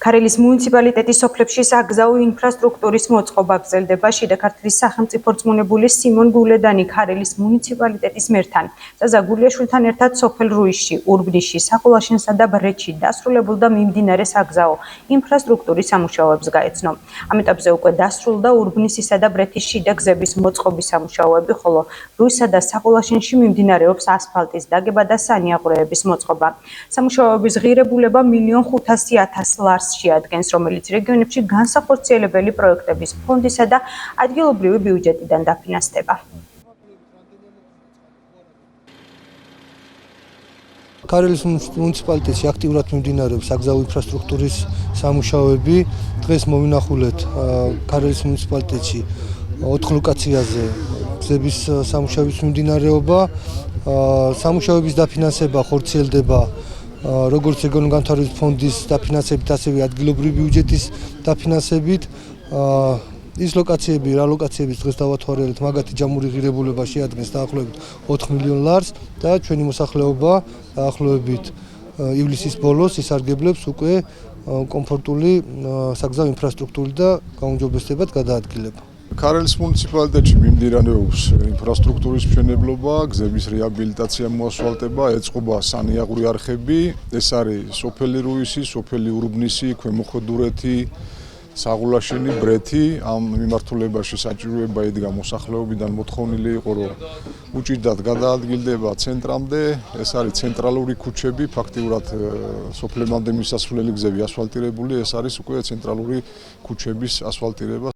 ქარელის მუნიციპალიტეტის სოფლებში საგზაო ინფრასტრუქტურის მოწყობა გრძელდება. შიდა ქართლის სახელმწიფო რწმუნებული სიმონ გულედანი ქარელის მუნიციპალიტეტის მერთან ზაზა გულიაშვილთან ერთად სოფელ რუისში, ურბნისში, საყოლაშენსა და ბრეთში დასრულებულდა მიმდინარე საგზაო ინფრასტრუქტურის სამუშაოებს გაეცნო. ამ ეტაპზე უკვე დასრულდა ურბნისისა და ბრეთის შიდა გზების მოწყობის სამუშაოები, ხოლო რუისსა და საყოლაშენში მიმდინარეობს ასფალტის დაგება და სანიაღვრეების მოწყობა. სამუშაოების ღირებულება 1.500.000 ლარს შეადგენს, რომელიც რეგიონებში განსახორციელებელი პროექტების ფონდისა და ადგილობრივი ბიუჯეტიდან დაფინანსდება. ქარელის მუნიციპალიტეტში აქტიურად მიმდინარეობს საგზაო ინფრასტრუქტურის სამუშაოები. დღეს მოვინახულეთ ქარელის მუნიციპალიტეტში 4 ლოკაციაზე გზების სამუშაოების მიმდინარეობა. სამუშაოების დაფინანსება ხორციელდება როგორც რეგიონული განვითარების ფონდის დაფინანსებით, ასევე ადგილობრივი ბიუჯეტის დაფინანსებით. ის ლოკაციები, რა ლოკაციების დღეს დავათვალიერეთ, მაგათი ჯამური ღირებულება შეადგენს დაახლოებით 4 მილიონ ლარს და ჩვენი მოსახლეობა დაახლოებით ივლისის ბოლოს ისარგებლებს უკვე კომფორტული საგზაო ინფრასტრუქტურით და გაუმჯობესებად გადაადგილება. ქარელის მუნიციპალიტეტში მიმდინარეობს ინფრასტრუქტურის მშენებლობა, გზების რეაბილიტაცია, მოასფალტება, ეწყობა სანიაღვრე არხები. ეს არის სოფელი რუისი, სოფელი ურბნისი, ქვემო ხვედურეთი, საღოლაშენი, ბრეთი. ამ მიმართულებაში საჭიროება იდგა მოსახლეობიდან, მოთხოვნილი იყო, რომ უჭირდათ გადაადგილდება ცენტრამდე. ეს არის ცენტრალური ქუჩები, ფაქტიურად სოფლებამდე მისასვლელი გზები ასფალტირებული, ეს არის უკვე ცენტრალური ქუჩების ასფალტირება.